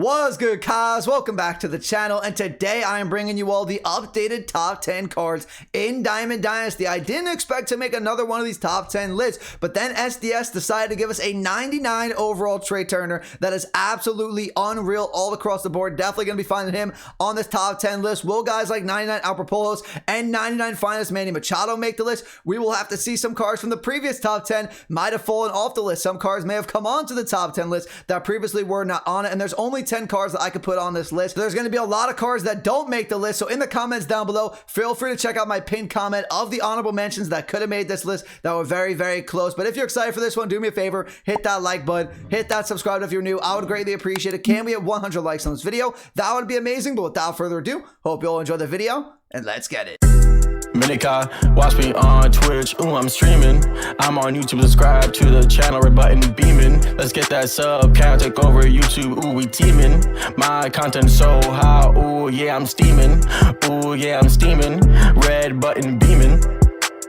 What's good, guys? Welcome back to the channel, and today I am bringing you all the updated top 10 cards in Diamond Dynasty. I didn't expect to make another one of these top 10 lists, but then SDS decided to give us a 99 overall Trea Turner that is absolutely unreal all across the board. Definitely going to be finding him on this top 10 list. Will guys like 99 Albert Pujols and 99 Finest Manny Machado make the list? We will have to see. Some cards from the previous top 10 might have fallen off the list. Some cards may have come onto the top 10 list that previously were not on it, and there's only 10 cards that I could put on this list. There's going to be a lot of cards that don't make the list, so in the comments down below, feel free to check out my pinned comment of the honorable mentions that could have made this list that were very, very close. But if you're excited for this one, do me a favor, hit that like button, hit that subscribe if you're new. I would greatly appreciate it. Can we have 100 likes on this video? That would be amazing. But without further ado, hope you all enjoy the video, and let's get it. Minika, watch me on Twitch, ooh, I'm streaming. I'm on YouTube, subscribe to the channel, red button beaming. Let's get that sub count, take over YouTube, ooh, we teaming. My content so hot, ooh, yeah, I'm steaming. Ooh, yeah, I'm steaming. Red button beaming.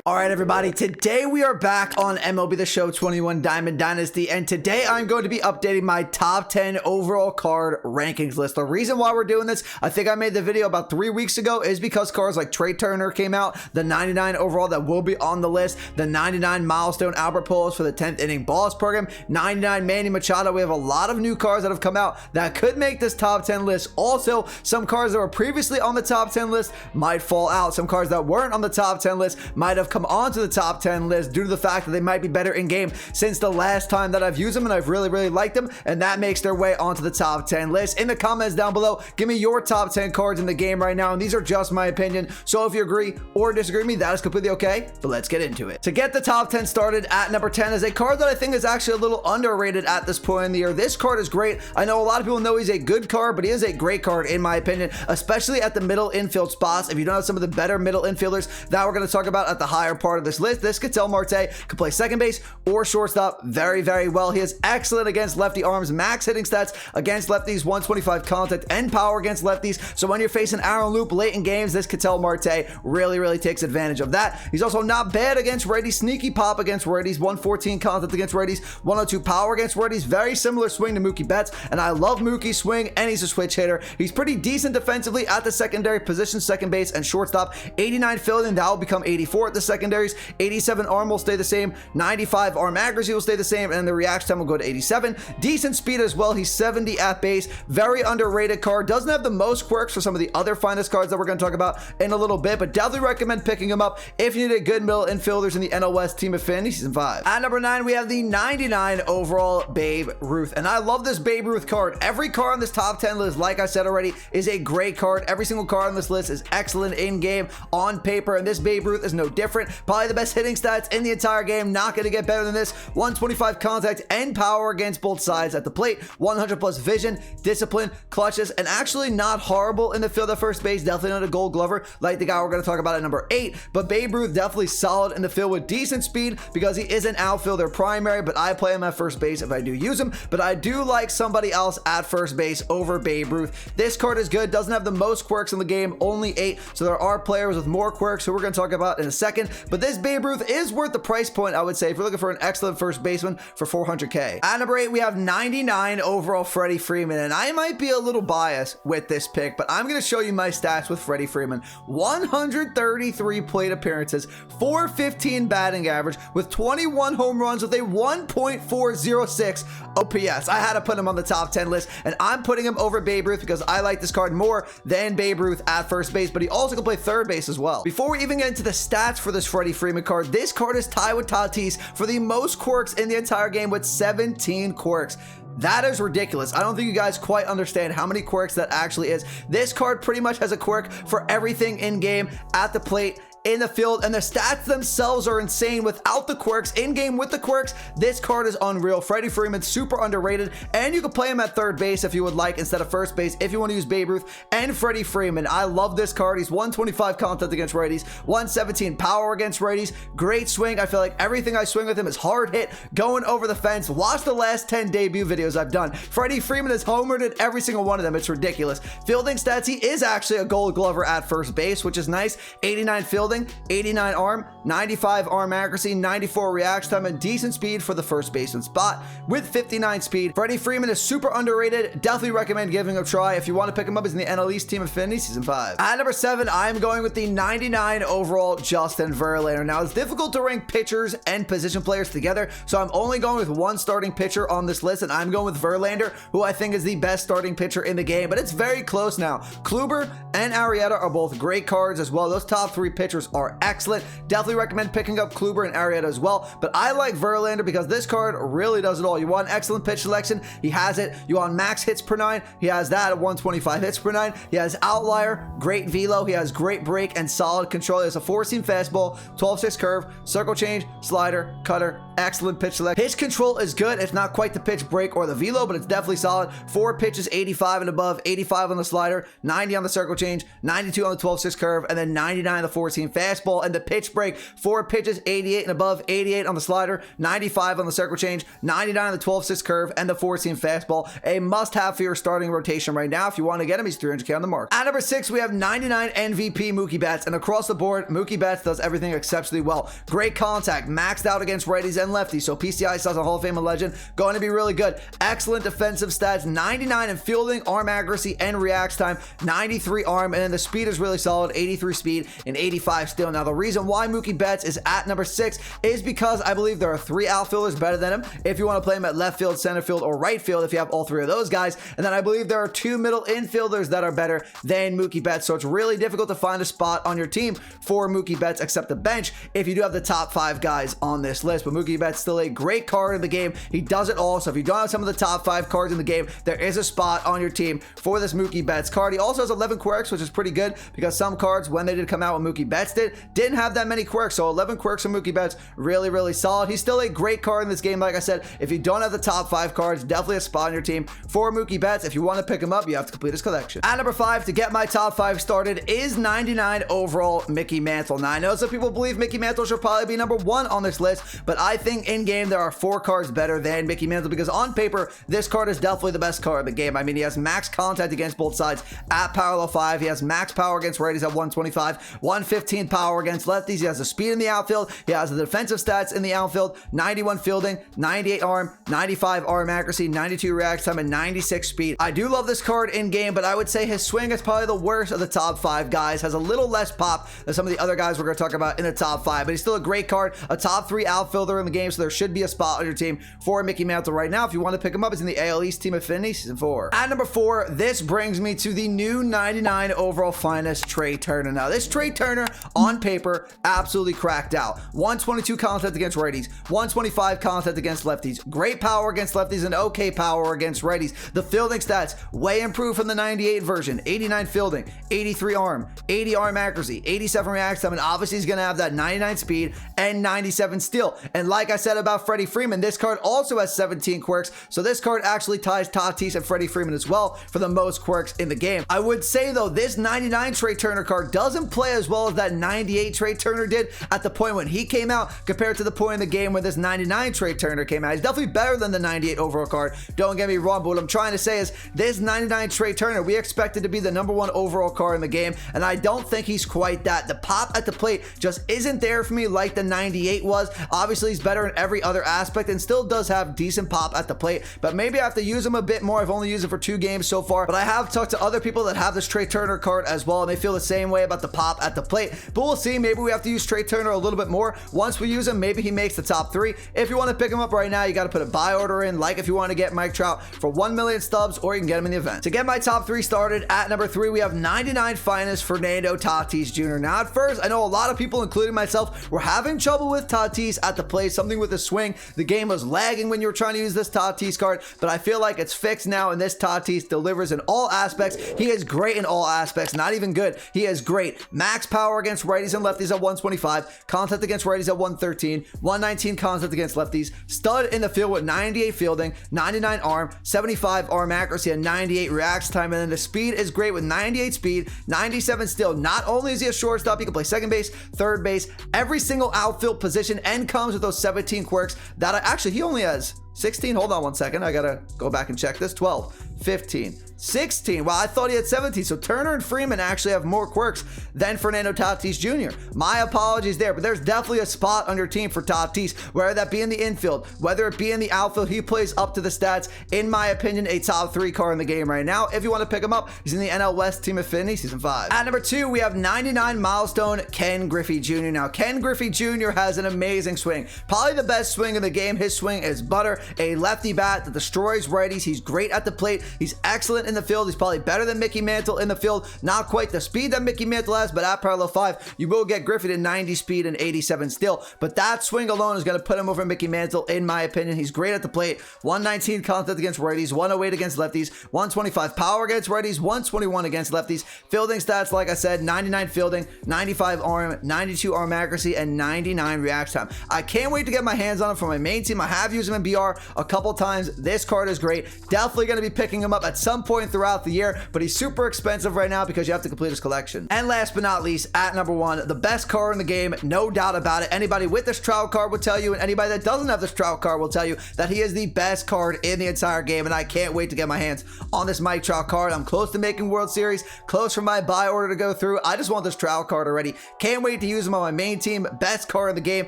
All right, everybody, today we are back on MLB The Show 21 Diamond Dynasty, and today I'm going to be updating my top 10 overall card rankings list. The reason why we're doing this, I think I made the video about 3 weeks ago, is because cards like Trea Turner came out, the 99 overall that will be on the list, the 99 milestone Albert Pujols for the 10th inning balls program, 99 Manny Machado. We have a lot of new cards that have come out that could make this top 10 list. Also, some cards that were previously on the top 10 list might fall out. Some cards that weren't on the top 10 list might have come onto the top 10 list due to the fact that they might be better in game since the last time that I've used them, and I've really liked them, and that makes their way onto the top 10 list. In the comments down below, give me your top 10 cards in the game right now, and these are just my opinion, so if you agree or disagree with me, that is completely okay. But let's get into it. To get the top 10 started, at number 10 is a card that I think is actually a little underrated at this point in the year. This card is great. I know a lot of people know he's a good card, but he is a great card in my opinion, especially at the middle infield spots. If you don't have some of the better middle infielders that we're going to talk about at the higher part of this list, this could tell Marte can play second base or shortstop very well. He is excellent against lefty arms, max hitting stats against lefties, 125 contact and power against lefties. So when you're facing Aaron Loop late in games, this could tell Marte really takes advantage of that. He's also not bad against righties, sneaky pop against righties, 114 contact against righties, 102 power against righties. Very similar swing to Mookie Betts, and I love Mookie's swing, and he's a switch hitter. He's pretty decent defensively at the secondary position, second base and shortstop. 89 fielding, that will become 84 at the secondaries. 87 arm will stay the same, 95 arm accuracy will stay the same, and the reaction time will go to 87. Decent speed as well. He's 70 at base. Very underrated card. Doesn't have the most quirks for some of the other finest cards that we're going to talk about in a little bit, but definitely recommend picking him up if you need a good middle infielders in the NL West Team of Fantasy Season 5. At number 9, we have the 99 overall Babe Ruth, and I love this Babe Ruth card. Every card on this top 10 list, like I said already, is a great card. Every single card on this list is excellent in game, on paper, and this Babe Ruth is no different. Probably the best hitting stats in the entire game. Not going to get better than this. 125 contact and power against both sides at the plate. 100 plus vision, discipline, clutches, and actually not horrible in the field at first base. Definitely not a Gold Glover like the guy we're going to talk about at number 8. But Babe Ruth definitely solid in the field with decent speed because he is an outfielder primary, but I play him at first base if I do use him. But I do like somebody else at first base over Babe Ruth. This card is good. Doesn't have the most quirks in the game, only 8. So there are players with more quirks who we're going to talk about in a second. But this Babe Ruth is worth the price point, I would say, if you're looking for an excellent first baseman for 400K. At number 8, we have 99 overall Freddie Freeman, and I might be a little biased with this pick, but I'm going to show you my stats with Freddie Freeman. 133 plate appearances, 415 batting average, with 21 home runs with a 1.406 OPS. I had to put him on the top 10 list, and I'm putting him over Babe Ruth because I like this card more than Babe Ruth at first base, but he also can play third base as well. Before we even get into the stats for this Freddie Freeman card, this card is tied with Tatis for the most quirks in the entire game with 17 quirks. That is ridiculous. I don't think you guys quite understand how many quirks that actually is. This card pretty much has a quirk for everything in game, at the plate, in the field, and the stats themselves are insane without the quirks. In game with the quirks, this card is unreal. Freddie Freeman, super underrated, and you can play him at third base if you would like instead of first base if you want to use Babe Ruth and Freddie Freeman. I love this card. He's 125 contact against righties, 117 power against righties, great swing. I feel like everything I swing with him is hard hit, going over the fence. Watch the last 10 debut videos I've done. Freddie Freeman has homered in every single one of them. It's ridiculous. Fielding stats, he is actually a Gold Glover at first base, which is nice. 89 fielding, fielding, 89 arm, 95 arm accuracy, 94 reaction time, and decent speed for the first baseman spot with 59 speed. Freddie Freeman is super underrated. Definitely recommend giving him a try. If you want to pick him up, he's in the NL East Team Affinity Season 5. At number 7, I'm going with the 99 overall Justin Verlander. Now, it's difficult to rank pitchers and position players together, so I'm only going with one starting pitcher on this list, and I'm going with Verlander, who I think is the best starting pitcher in the game, but it's very close now. Kluber and Arrieta are both great cards as well. Those top 3 pitchers are excellent. Definitely recommend picking up Kluber and Arrieta as well, but I like Verlander because this card really does it all. You want excellent pitch selection, he has it. You want max hits per 9, he has that at 125 hits per 9. He has outlier, great velo, he has great break and solid control. He has a 4-seam fastball, 12-6 curve, circle change, slider, cutter, excellent pitch selection. Pitch control is good. It's not quite the pitch break or the velo, but it's definitely solid. 4 pitches, 85 and above, 85 on the slider, 90 on the circle change, 92 on the 12-6 curve, and then 99 on the 4-seam fastball. And the pitch break, 4 pitches, 88 and above, 88 on the slider, 95 on the circle change, 99 on the 12-6 curve, and the 4-seam fastball. A must-have for your starting rotation right now. If you want to get him, he's 300K on the mark. At number 6, we have 99 MVP Mookie Betts, and across the board, Mookie Betts does everything exceptionally well. Great contact, maxed out against righties and lefties, so PCI styles a Hall of Fame and legend, going to be really good. Excellent defensive stats, 99 in fielding, arm accuracy, and react time, 93 arm, and then the speed is really solid, 83 speed and 85 still. Now, the reason why Mookie Betts is at number 6 is because I believe there are 3 outfielders better than him if you want to play him at left field, center field, or right field if you have all 3 of those guys, and then I believe there are 2 middle infielders that are better than Mookie Betts, so it's really difficult to find a spot on your team for Mookie Betts except the bench if you do have the top 5 guys on this list. But Mookie Betts still a great card in the game. He does it all, so if you don't have some of the top 5 cards in the game, there is a spot on your team for this Mookie Betts card. He also has 11 quirks, which is pretty good because some cards, when they did come out, when Mookie Betts didn't have that many quirks, so 11 quirks from Mookie Betts, really, really solid. He's still a great card in this game. Like I said, if you don't have the top 5 cards, definitely a spot on your team for Mookie Betts. If you want to pick him up, you have to complete his collection. At number 5, to get my top 5 started, is 99 overall Mickey Mantle. Now, I know some people believe Mickey Mantle should probably be number 1 on this list, but I think in game there are 4 cards better than Mickey Mantle because on paper, this card is definitely the best card in the game. I mean, he has max contact against both sides at parallel 5. He has max power against righties at 125, 115 power against lefties. He has the speed in the outfield. He has the defensive stats in the outfield, 91 fielding, 98 arm, 95 arm accuracy, 92 react time, and 96 speed. I do love this card in game, but I would say his swing is probably the worst of the top 5 guys. Has a little less pop than some of the other guys we're going to talk about in the top 5, but he's still a great card, a top 3 outfielder in the game, so there should be a spot on your team for Mickey Mantle right now. If you want to pick him up, it's in the AL East Team Affinity Season 4. At number 4, this brings me to the new 99 overall finest Trey Turner. Now, this Trey Turner on paper absolutely cracked out. 122 contact against righties, 125 contact against lefties, great power against lefties, and okay power against righties. The fielding stats way improved from the 98 version, 89 fielding, 83 arm, 80 arm accuracy, 87 react time, and obviously he's going to have that 99 speed and 97 steal. And like I said about Freddie Freeman, this card also has 17 quirks, so this card actually ties Tatis and Freddie Freeman as well for the most quirks in the game. I would say though, this 99 Trey Turner card doesn't play as well as that 98 Trey Turner did at the point when he came out compared to the point in the game when this 99 Trey Turner came out. He's definitely better than the 98 overall card, don't get me wrong, but what I'm trying to say is this 99 Trey Turner, we expected to be the number 1 overall card in the game, and I don't think he's quite that. The pop at the plate just isn't there for me like the 98 was. Obviously, he's better in every other aspect and still does have decent pop at the plate, but maybe I have to use him a bit more. I've only used it for 2 games so far, but I have talked to other people that have this Trey Turner card as well, and they feel the same way about the pop at the plate, but we'll see. Maybe we have to use Trey Turner a little bit more. Once we use him, maybe he makes the top 3. If you want to pick him up right now, you got to put a buy order in, like if you want to get Mike Trout for 1 million stubs, or you can get him in the event. To get my top 3 started, at number 3, we have 99 finest Fernando Tatis Jr. Now, at first, I know a lot of people, including myself, were having trouble with Tatis at the plate, something with the swing. The game was lagging when you were trying to use this Tatis card, but I feel like it's fixed now, and this Tatis delivers in all aspects. He is great in all aspects, not even good. He is great. Max power against righties and lefties at 125, contact against righties at 113, 119 contact against lefties, stud in the field with 98 fielding, 99 arm, 75 arm accuracy, and 98 reaction time, and then the speed is great with 98 speed, 97 steal. Not only is he a shortstop, he can play second base, third base, every single outfield position, and comes with those 17 quirks that actually he only has 16. Hold on one second. I gotta go back and check this. 12, 15, 16. Well, I thought he had 17. So Turner and Freeman actually have more quirks than Fernando Tatis Jr. My apologies there, but there's definitely a spot on your team for Tatis, whether that be in the infield, whether it be in the outfield. He plays up to the stats. In my opinion, a top 3 card in the game right now. If you want to pick him up, he's in the NL West Team Affinity Season 5. At number 2, we have 99 milestone Ken Griffey Jr. Now, Ken Griffey Jr. has an amazing swing. Probably the best swing in the game. His swing is butter. A lefty bat that destroys righties. He's great at the plate. He's excellent in the field. He's probably better than Mickey Mantle in the field. Not quite the speed that Mickey Mantle has, but at parallel 5, you will get Griffey to 90 speed and 87 still. But that swing alone is going to put him over Mickey Mantle, in my opinion. He's great at the plate. 119 contact against righties, 108 against lefties, 125 power against righties, 121 against lefties. Fielding stats, like I said, 99 fielding, 95 arm, 92 arm accuracy, and 99 react time. I can't wait to get my hands on him for my main team. I have used him in BR a couple times. This card is great. Definitely going to be picking him up at some point throughout the year, but he's super expensive right now because you have to complete his collection. And last but not least, at number 1, the best card in the game, no doubt about it. Anybody with this TROUT card will tell you, and anybody that doesn't have this TROUT card will tell you that he is the best card in the entire game, and I can't wait to get my hands on this Mike Trout card. I'm close to making World Series, close for my buy order to go through. I just want this Trout card already. Can't wait to use him on my main team. Best card in the game.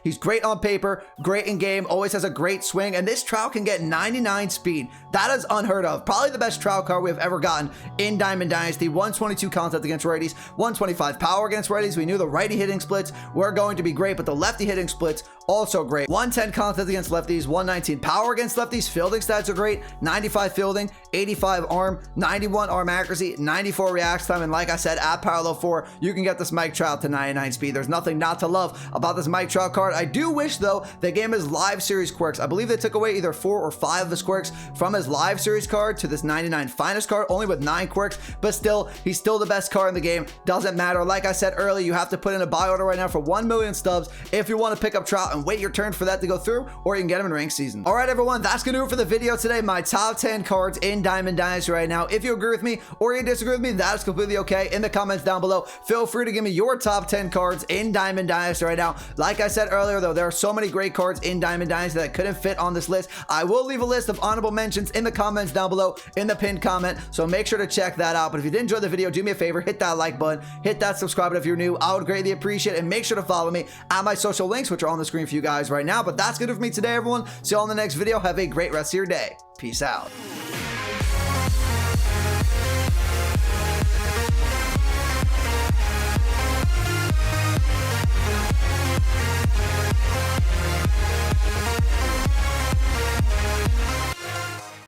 He's great on paper, great in game, always has a great swing, and this Trout can get 99 speed. That is unheard of. Probably the best Trout card we have ever gotten in Diamond Dynasty. 122 contact against righties, 125 power against righties. We knew the righty hitting splits were going to be great, but the lefty hitting splits also great. 110 contact against lefties, 119 power against lefties. Fielding stats are great. 95 fielding, 85 arm, 91 arm accuracy, 94 react time, and like I said, at parallel 4, you can get this Mike Trout to 99 speed. There's nothing not to love about this Mike Trout card. I do wish, though, they gave him his live series quirks. I believe they took away either 4 or 5 of his quirks from his live series card to this 99 finest card, only with 9 quirks, but still, he's still the best card in the game. Doesn't matter. Like I said earlier, you have to put in a buy order right now for 1 million stubs if you want to pick up Trout and wait your turn for that to go through, or you can get him in ranked season. All right, everyone, that's gonna do it for the video today. My top 10 cards in Diamond Dynasty right now. If you agree with me or you disagree with me, that is completely okay. In the comments down below, feel free to give me your top 10 cards in Diamond Dynasty right now. Like I said earlier, though, there are so many great cards in Diamond Dynasty that couldn't fit on this list. I will leave a list of honorable mentions in the comments down below in the pinned comment, so make sure to check that out. But if you did enjoy the video, do me a favor, hit that like button, hit that subscribe button if you're new. I would greatly appreciate it, and make sure to follow me at my social links, which are on the screen for you guys right now. But that's good for me today, everyone. See you all in the next video. Have a great rest of your day. Peace out.